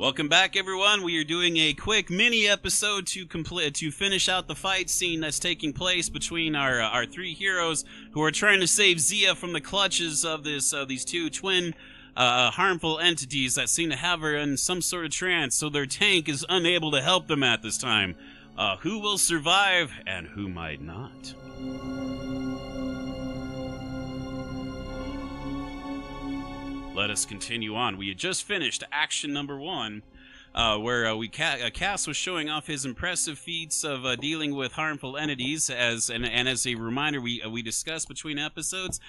Welcome back, everyone. We are doing a quick mini episode to finish out the fight scene that's taking place between our three heroes who are trying to save Zia from the clutches of these two twin harmful entities that seem to have her in some sort of trance, so their tank is unable to help them at this time. Who will survive and who might not? Let us continue on. We had just finished action number 1, where Cass was showing off his impressive feats of dealing with harmful entities. As a reminder, we discussed between episodes,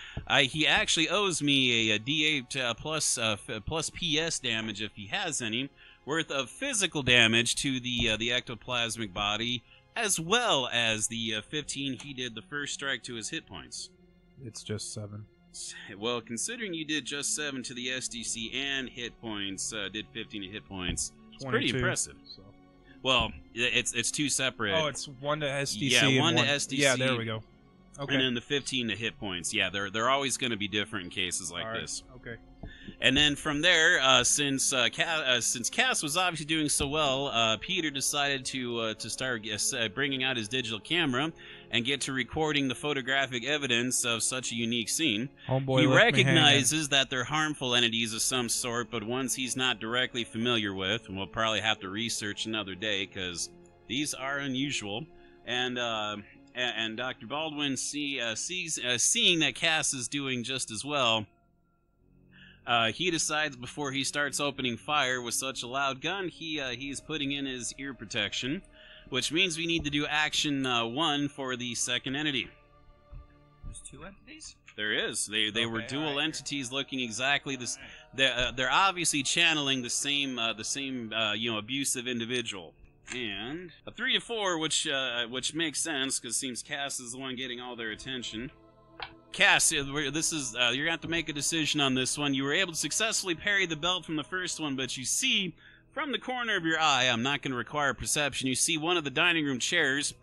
he actually owes me a D8 plus PS damage, if he has any, worth of physical damage to the ectoplasmic body, as well as the 15 he did the first strike to his hit points. It's just 7. Well, considering you did just 7 to the SDC and hit points, did 15 to hit points, it's pretty impressive. So. Well, it's 2 separate. Oh, it's 1 to SDC. Yeah, 1 to SDC. Yeah, there we go. Okay. And then the 15 to hit points. Yeah, they're always going to be different in cases like this. Okay. And then from there, since Cass was obviously doing so well, Peter decided to start bringing out his digital camera and get to recording the photographic evidence of such a unique scene. He recognizes that they're harmful entities of some sort, but ones he's not directly familiar with, and we'll probably have to research another day because these are unusual. And Dr. Baldwin seeing that Cass is doing just as well, he decides before he starts opening fire with such a loud gun, he's putting in his ear protection, which means we need to do action 1 for the second entity. There's 2 entities? There is. They were dual entities looking exactly this. They're obviously channeling the same abusive individual. And a 3 to 4, which makes sense because it seems Cass is the one getting all their attention. Cass, this is you're gonna have to make a decision on this one. You were able to successfully parry the belt from the first one, but you see from the corner of your eye, I'm not going to require perception, you see one of the dining room chairs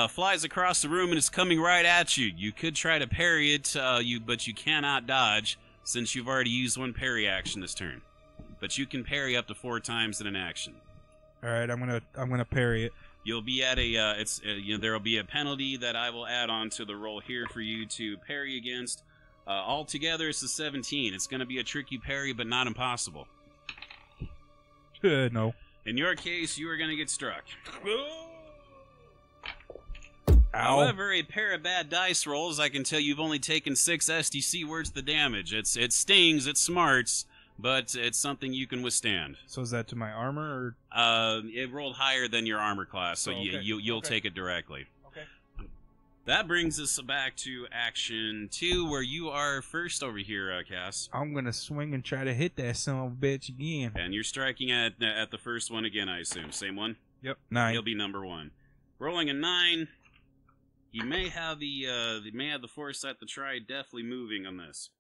flies across the room and is coming right at you. You could try to parry it, but you cannot dodge since you've already used 1 parry action this turn. But you can parry up to 4 times in an action. All right, I'm gonna parry it. You'll be at a there will be a penalty that I will add on to the roll here for you to parry against. Altogether, it's a 17. It's going to be a tricky parry, but not impossible. No. In your case, you are going to get struck. Ow. However, a pair of bad dice rolls, I can tell you've only taken 6 SDC worth of damage. It stings, it smarts, but it's something you can withstand. So is that to my armor, or? It rolled higher than your armor class, so you'll take it directly. Okay. That brings us back to action 2, where you are first over here, Cass. I'm gonna swing and try to hit that son of a bitch again. And you're striking at the first one again, I assume. Same one? Yep, 9. He'll be number 1. Rolling a 9. He may have the foresight to try deftly moving on this.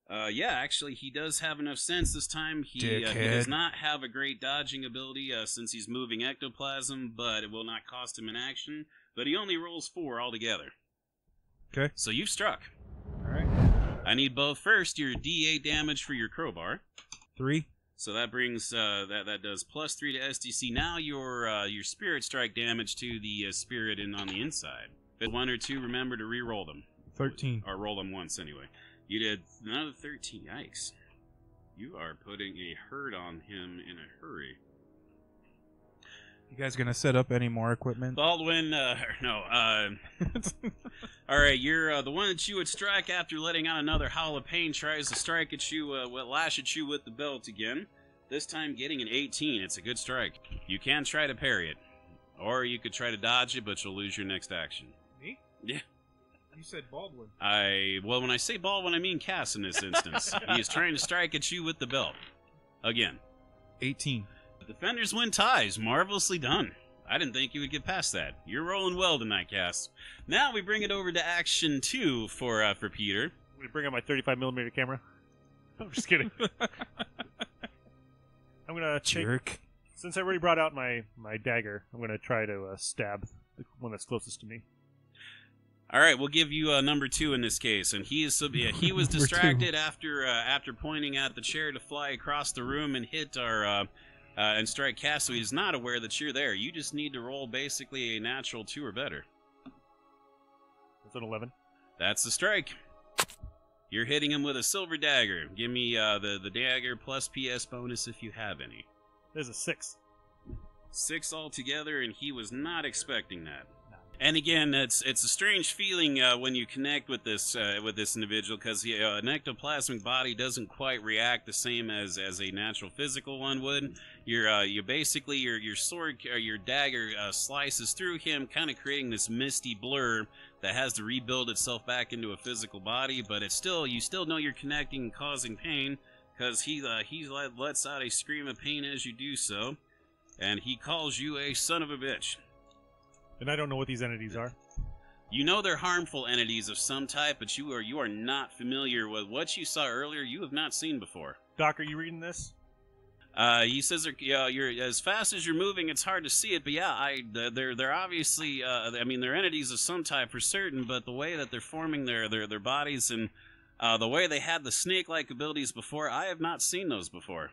Yeah, actually, he does have enough sense this time. He does not have a great dodging ability since he's moving ectoplasm, but it will not cost him an action. But he only rolls 4 altogether. Okay. So you've struck. All right. I need both. First, your D8 damage for your crowbar. 3. So that brings that does plus 3 to SDC. Now your spirit strike damage to the spirit on the inside. If 1 or 2, remember to re-roll them. 13. Or roll them once anyway. You did another 13. Yikes. You are putting a hurt on him in a hurry. You guys gonna set up any more equipment? Baldwin, no. All right, you're the one that you would strike after letting out another howl of pain tries to strike at you, lash at you with the belt again. This time getting an 18. It's a good strike. You can try to parry it. Or you could try to dodge it, but you'll lose your next action. Me? Yeah. You said Baldwin. Well, when I say Baldwin, I mean Cass in this instance. He is trying to strike at you with the belt. Again. 18. The defenders win ties. Marvelously done. I didn't think you would get past that. You're rolling well tonight, Cass. Now we bring it over to action 2 for Peter. We bring out my 35mm camera. I'm just kidding. I'm gonna jerk. Since I already brought out my dagger, I'm gonna try to stab the one that's closest to me. All right, we'll give you number 2 in this case, and he was distracted after pointing at the chair to fly across the room and hit our and strike Cass, so he's not aware that you're there. You just need to roll basically a natural 2 or better. That's an 11. That's the strike. You're hitting him with a silver dagger. Give me the dagger plus PS bonus if you have any. There's a 6. 6 altogether, and he was not expecting that. And again, it's a strange feeling when you connect with this individual, because an ectoplasmic body doesn't quite react the same as a natural physical one would. You basically your sword or your dagger slices through him, kind of creating this misty blur that has to rebuild itself back into a physical body. But you still know you're connecting and causing pain, because he lets out a scream of pain as you do so, and he calls you a son of a bitch. And I don't know what these entities are. You know they're harmful entities of some type, but you are not familiar with what you saw earlier. You have not seen before. Doc, are you reading this? He says you're as fast as you're moving. It's hard to see it, but yeah, they're obviously. They're entities of some type for certain. But the way that they're forming their bodies and the way they had the snake-like abilities before, I have not seen those before.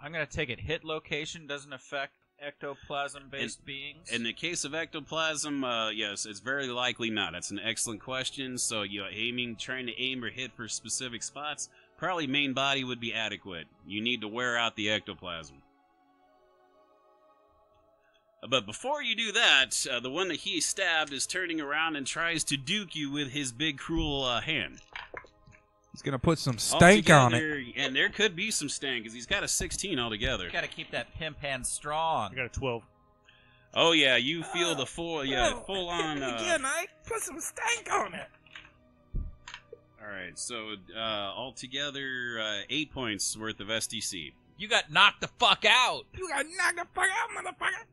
I'm gonna take it. Hit location doesn't affect ectoplasm-based beings? In the case of ectoplasm, yes, it's very likely not. That's an excellent question. So, trying to aim or hit for specific spots, probably main body would be adequate. You need to wear out the ectoplasm. But before you do that, the one that he stabbed is turning around and tries to duke you with his big, cruel hand. He's going to put some stank on it. And there could be some stank, because he's got a 16 altogether. You gotta keep that pimp hand strong. I got a 12. Oh, yeah, you feel the full-on... Again, I put some stank on it. Alright, so altogether, 8 points worth of SDC. You got knocked the fuck out! You got knocked the fuck out, motherfucker!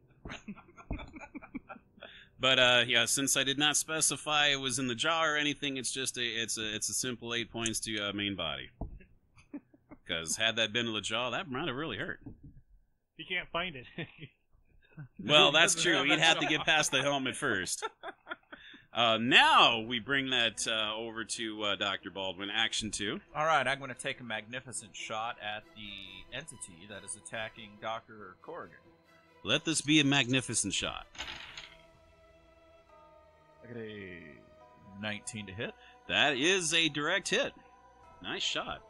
But since I did not specify it was in the jaw or anything, it's just it's a simple 8 points to main body. Because had that been in the jaw, that might have really hurt. You can't find it. Well, that's true. He'd have to get past the helmet first. Now we bring that over to Dr. Baldwin. Action 2. Alright, I'm going to take a magnificent shot at the entity that is attacking Dr. Corrigan. Let this be a magnificent shot. I got a 19 to hit. That is a direct hit. Nice shot.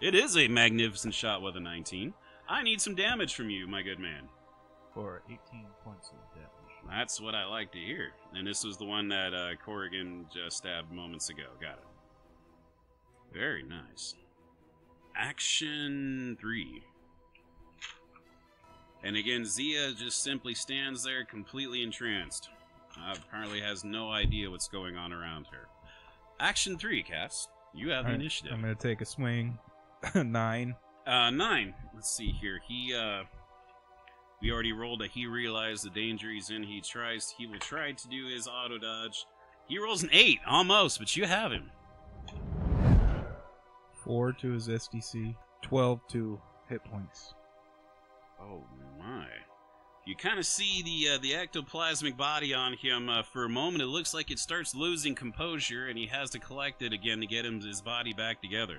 It is a magnificent shot with a 19. I need some damage from you, my good man. For 18 points of damage. That's what I like to hear. And this was the one that Corrigan just stabbed moments ago. Got it. Very nice. Action 3. And again, Zia just simply stands there completely entranced. Apparently has no idea what's going on around her. Action 3, Cass. You have the initiative. I'm going to take a swing. 9. 9. Let's see here. We already rolled he realized the danger he's in. He will try to do his auto dodge. He rolls an 8, almost, but you have him. 4 to his SDC. 12 to hit points. Oh my. You kind of see the ectoplasmic body on him for a moment. It looks like it starts losing composure, and he has to collect it again to get his body back together.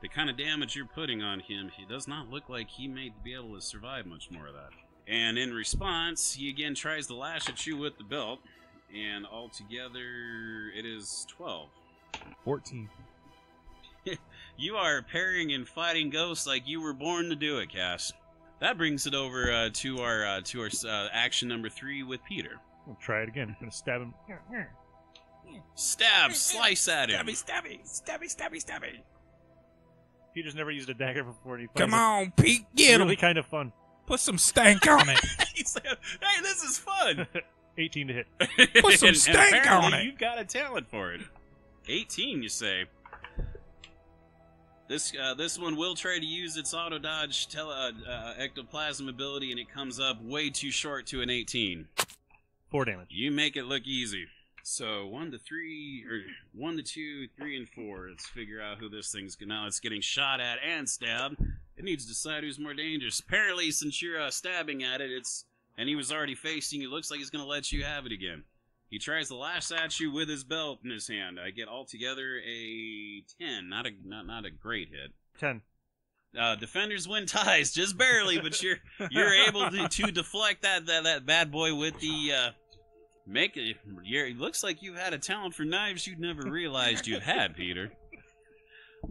The kind of damage you're putting on him, he does not look like he may be able to survive much more of that. And in response, he again tries to lash at you with the belt, and altogether it is 12. 14. You are parrying and fighting ghosts like you were born to do it, Cass. That brings it over to our action number 3 with Peter. We'll try it again. I'm going to stab him. Stab, slice at him. Stabby. Peter's never used a dagger before. And he Come finds on, Pete, it get him. really kind of fun. Put some stank on it. He said, hey, this is fun. 18 to hit. Put some stank on it. You've got a talent for it. 18, you say. This one will try to use its auto dodge ectoplasm ability, and it comes up way too short to an 18. 4 damage. You make it look easy. So 1 to 3, or 1 to 2, 3, and 4. Let's figure out who this thing's now. It's getting shot at and stabbed. It needs to decide who's more dangerous. Apparently, since you're stabbing at it, and he was already facing you, looks like he's going to let you have it again. He tries to lash at you with his belt in his hand. I get altogether a 10. Not a great hit. 10. Defenders win ties just barely, but you're able to deflect that bad boy with the it looks like you've had a talent for knives you'd never realized you had, Peter.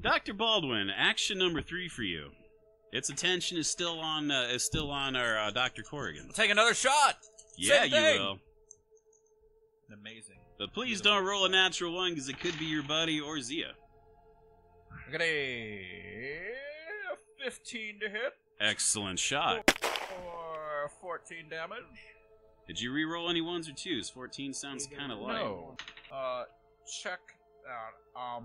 Dr. Baldwin, action number 3 for you. Its attention is still on our Dr. Corrigan. Take another shot. Yeah, Same you thing. will. Amazing. But please don't roll a natural one because it could be your buddy or Zia. I got a 15 to hit. Excellent shot. Or 14 damage. Did you re-roll any 1s or 2s? 14 sounds kind of light. No. Check out.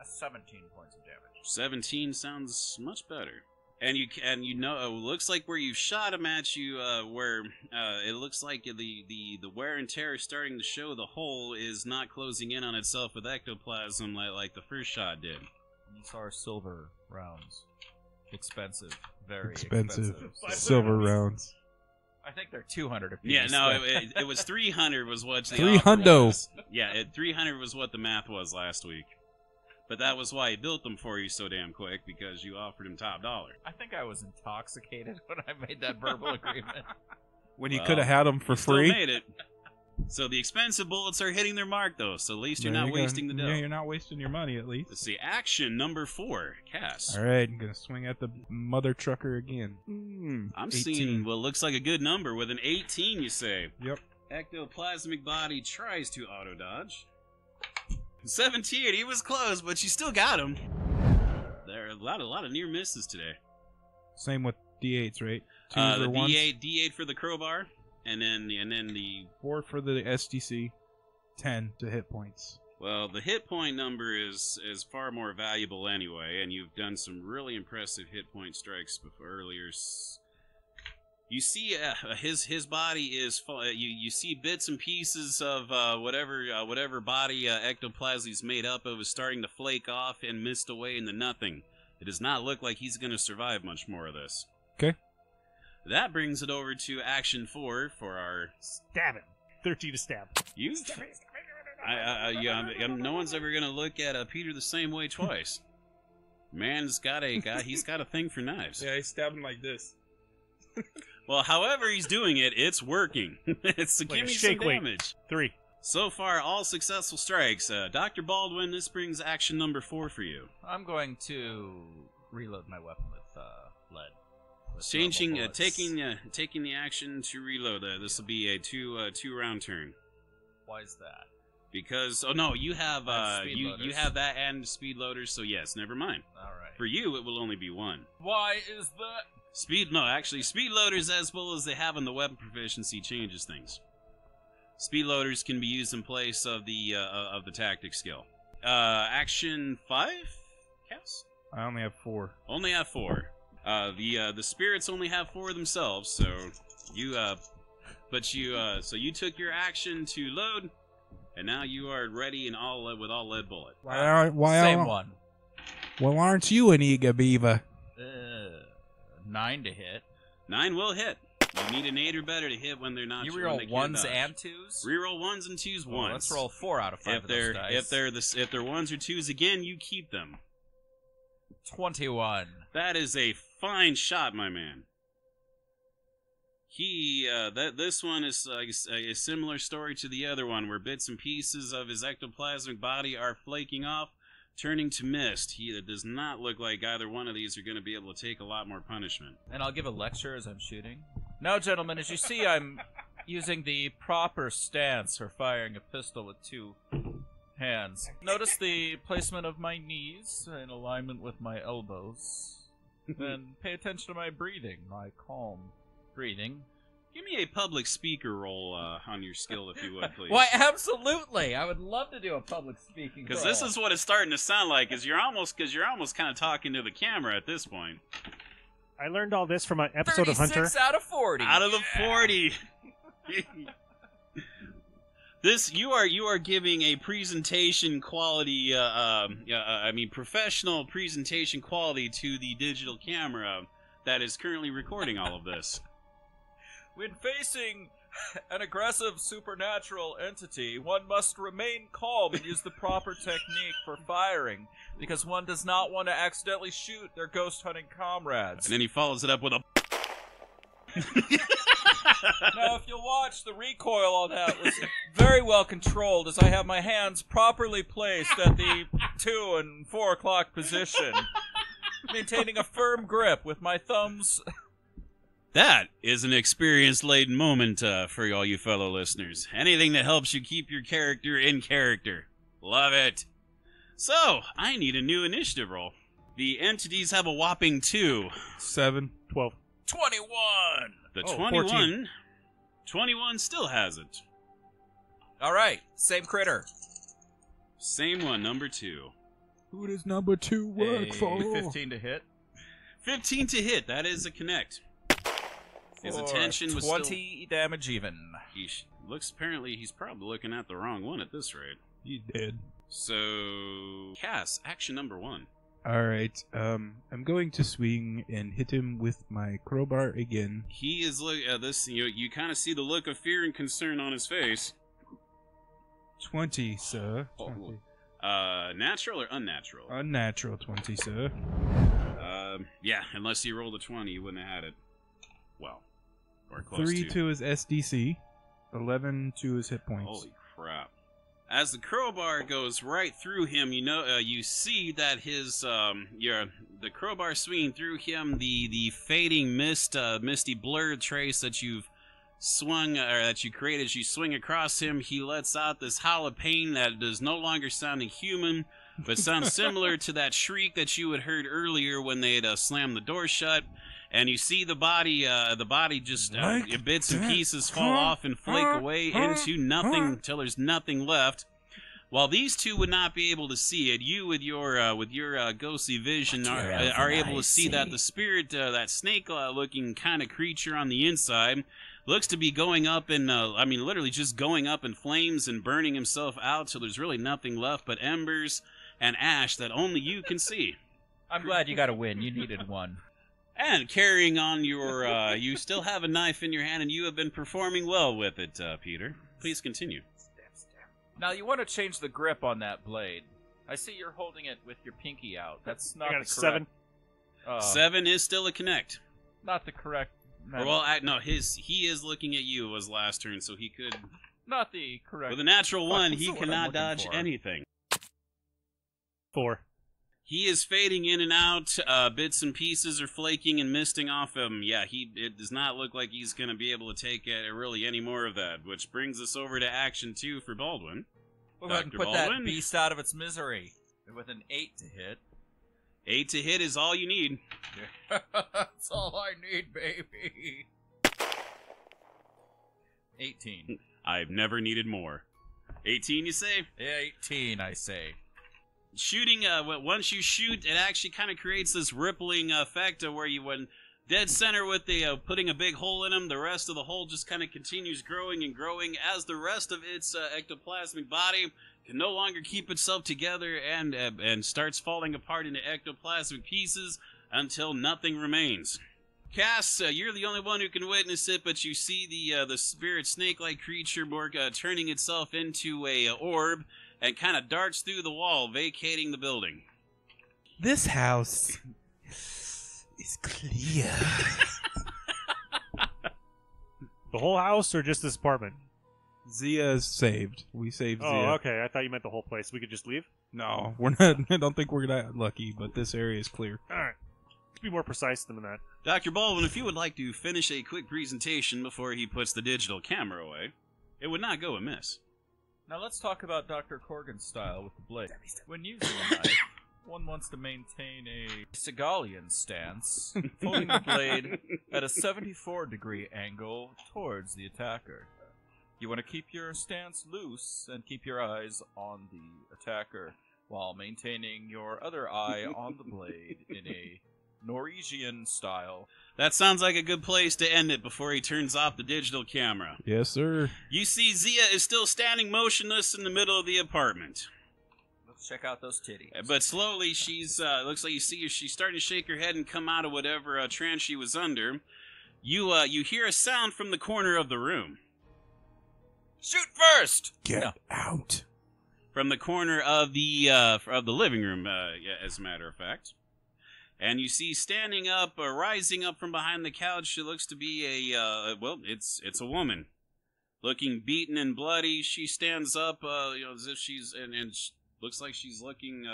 17 points of damage. 17 sounds much better. And you know, it looks like where you shot him at you, where it looks like the wear and tear is starting to show. The hole is not closing in on itself with ectoplasm like the first shot did. These are silver rounds. Expensive. Very Expensive. expensive. Silver rounds. I think they're 200 apiece. Yeah, no, it was 300 was what the 300. offer was. Yeah, 300 was what the math was last week. But that was why he built them for you so damn quick, because you offered him top dollar. I think I was intoxicated when I made that verbal agreement. When you could have had them for You still free. made it. So the expensive bullets are hitting their mark, though, so at least you're There not you go. wasting the dough. Yeah, you're not wasting your money, at least. Let's see, action number 4, Cass. All right, I'm going to swing at the mother trucker again. I'm 18. seeing what looks like a good number with an 18, you say. Yep. Ectoplasmic body tries to auto-dodge. 17, he was close, but you still got him. There are a lot of near misses today. Same with D8s, right? 2 The or 1s. D8 for the crowbar, and then the 4 for the SDC. 10 to hit points. well, the hit point number is far more valuable anyway, and you've done some really impressive hit point strikes before earlier. You see, his body is full. You see bits and pieces of whatever body ectoplasm is made up of is starting to flake off and mist away into nothing. It does not look like he's going to survive much more of this. Okay. That brings it over to action 4 for our. Stab him. 13 to stab. You. No one's ever going to look at Peter the same way twice. Man's he's got a thing for knives. Yeah, he's stabbing like this. Well, however he's doing it, it's working. It's Like a give me shake some weight. damage. 3. So far, all successful strikes. Dr. Baldwin, this brings action number 4 for you. I'm going to reload my weapon with lead. With Changing, normal bullets. taking the action to reload. This will be a two round turn. Why is that? Because you have I have speed you loaders. have that and speed loaders. So yes, never mind. All right. For you, it will only be 1. Why is that? Speed loaders, as well as they have in the weapon proficiency, changes things. Speed loaders can be used in place of the tactic skill. Action 5, Cass? I only have 4. Only have 4. The spirits only have 4 themselves, so you took your action to load, and now you are ready and with all lead bullet. Same one. Well, aren't you an Eager Beaver? 9 to hit. 9 will hit. You need an 8 or better to hit when they're not. You when reroll they can't 1s dodge. and 2s? Reroll 1s and 2s Well, once. let's roll 4 out of 5 of those dice. If they're 1s or 2s again, you keep them. 21. That is a fine shot, my man. This one is a similar story to the other one, where bits and pieces of his ectoplasmic body are flaking off, turning to mist. It does not look like either one of these are going to be able to take a lot more punishment. And I'll give a lecture as I'm shooting. Now, gentlemen, as you see, I'm using the proper stance for firing a pistol with 2 hands. Notice the placement of my knees in alignment with my elbows. And pay attention to my breathing, my calm breathing. Give me a public speaker roll on your skill, if you would, please. Why, absolutely! I would love to do a public speaking Because roll. this is what it's starting to sound like. Because you're almost kind of talking to the camera at this point. I learned all this from an episode of Hunter. 36 out of 40. Out of the 40. You are giving a presentation quality, professional presentation quality to the digital camera that is currently recording all of this. When facing an aggressive supernatural entity, one must remain calm and use the proper technique for firing, because one does not want to accidentally shoot their ghost hunting comrades. And then he follows it up with a... Now, if you'll watch, the recoil on that was very well controlled, as I have my hands properly placed at the 2 and 4 o'clock position, maintaining a firm grip with my thumbs. That is an experience-laden moment for all you fellow listeners. Anything that helps you keep your character in character. Love it. So, I need a new initiative roll. The entities have a whopping 2. 7. 12. 21! The 14. 21 still has it. Alright, same critter. Same one, number 2. Who does number 2 work A for? 15 to hit. 15 to hit, that is a connect. His For attention was 20 damage even. Apparently he's probably looking at the wrong one at this rate. You did. So, Cass, action number 1. Alright, I'm going to swing and hit him with my crowbar again. He is you kind of see the look of fear and concern on his face. 20, sir. 20. Natural or unnatural? Unnatural 20, sir. Yeah, unless you rolled a 20, you wouldn't have had it. Well, or close 3 to his SDC, 11 to his hit points. Holy crap. As the crowbar goes right through him, you see that the crowbar swinging through him, the fading misty blurred trace that you've swung, or that you created as you swing across him, he lets out this howl of pain that is no longer sounding human, but sounds similar to that shriek that you had heard earlier when they had slammed the door shut. And you see the body just bits and pieces fall off and flake away into nothing until there's nothing left. While these two would not be able to see it, you with your ghostly vision are able to see that the spirit, that snake-looking kind of creature on the inside, looks to be going up in, literally just going up in flames and burning himself out till there's really nothing left but embers and ash that only you can see. I'm glad you got a win. You needed one. And carrying on your, you still have a knife in your hand, and you have been performing well with it, Peter. Please continue. Now, you want to change the grip on that blade. I see you're holding it with your pinky out. That's not I got the a correct... 7. 7 is still a connect. Not the correct... No, he is looking at you as last turn, so he could... Not the correct... With a natural 1, he That's what I'm cannot looking dodge for. anything. 4. He is fading in and out. Bits and pieces are flaking and misting off him. Yeah, it does not look like he's going to be able to take really any more of that, which brings us over to action 2 for Baldwin. We'll go ahead and Dr. put Baldwin? that beast out of its misery with an 8 to hit. 8 to hit is all you need. That's all I need, baby. 18. I've never needed more. 18, you say? 18, I say. Shooting, once you shoot, it actually kind of creates this rippling effect where when dead center with the putting a big hole in him, the rest of the hole just kind of continues growing and growing as the rest of its ectoplasmic body can no longer keep itself together and starts falling apart into ectoplasmic pieces until nothing remains. Cass, you're the only one who can witness it, but you see the spirit snake-like creature turning itself into a orb and kind of darts through the wall, vacating the building. This house is clear. The whole house or just this apartment? Zia is saved. We saved Zia. Oh, okay. I thought you meant the whole place. We could just leave? No, we're not. I don't think we're that lucky, but this area is clear. Alright. Let's be more precise than that. Dr. Baldwin, if you would like to finish a quick presentation before he puts the digital camera away, it would not go amiss. Now let's talk about Dr. Corgan's style with the blade. When using a knife, one wants to maintain a Segalian stance, holding the blade at a 74-degree angle towards the attacker. You want to keep your stance loose and keep your eyes on the attacker while maintaining your other eye on the blade in a Norwegian style. That sounds like a good place to end it before he turns off the digital camera. Yes, sir. You see Zia is still standing motionless in the middle of the apartment. Let's check out those titties. But slowly she's, looks like you see her, she's starting to shake her head and come out of whatever trance she was under. You hear a sound from the corner of the room. Shoot first! Get No. out. From the corner of the living room, as a matter of fact. And you see standing up, rising up from behind the couch, she looks to be it's a woman. Looking beaten and bloody, she stands up, as if she's, and looks like she's looking,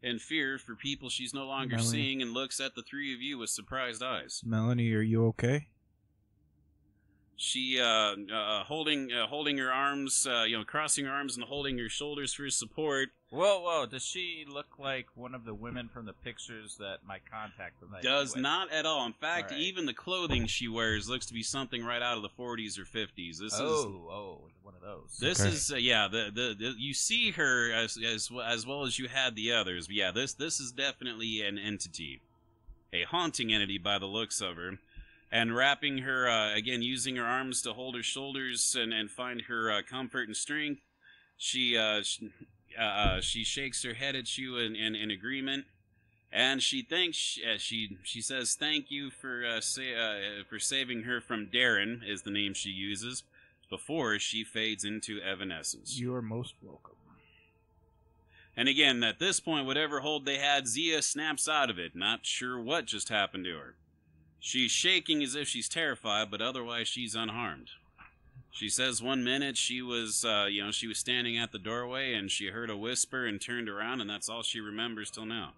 in fear for people she's no longer Melanie. seeing, and looks at the three of you with surprised eyes. Melanie, are you okay? She, holding her arms, crossing her arms and holding her shoulders for support. Whoa, does she look like one of the women from the pictures that my contact provided? Does not at all. In fact, All right. even the clothing she wears looks to be something right out of the 40s or 50s. This is one of those. This Okay. is the you see her as well as you had the others. But yeah, this is definitely an entity, a haunting entity by the looks of her, and wrapping her again, using her arms to hold her shoulders and find her comfort and strength. She shakes her head at you in agreement, and she thanks she says thank you for saving her from Darren, is the name she uses, before she fades into evanescence. You are most welcome. And again, at this point, whatever hold they had, Zia snaps out of it, not sure what just happened to her. She's shaking as if she's terrified, but otherwise she's unharmed. She says 1 minute she was standing at the doorway and she heard a whisper and turned around, and that's all she remembers till now.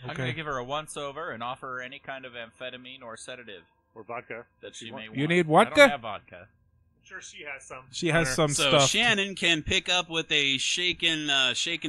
I'm going to give her a once-over and offer her any kind of amphetamine or sedative Or vodka. that she may want. You need I vodka? don't have vodka. I'm sure she has some. She has some So stuff. Shannon can pick up with a shaken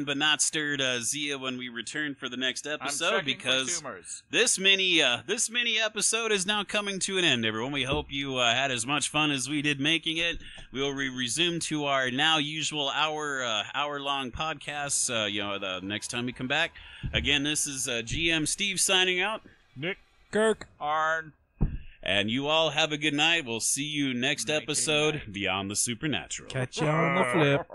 but not stirred Zia when we return for the next I'm episode, checking because for tumors. this mini episode is now coming to an end, everyone. We hope you had as much fun as we did making it. We will resume to our now usual hour-long podcasts, the next time we come back. Again, this is GM Steve signing out. Nick. Kirk. Arn. And you all have a good night. We'll see you next Nighty episode, night. Beyond the Supernatural. Catch you on the flip.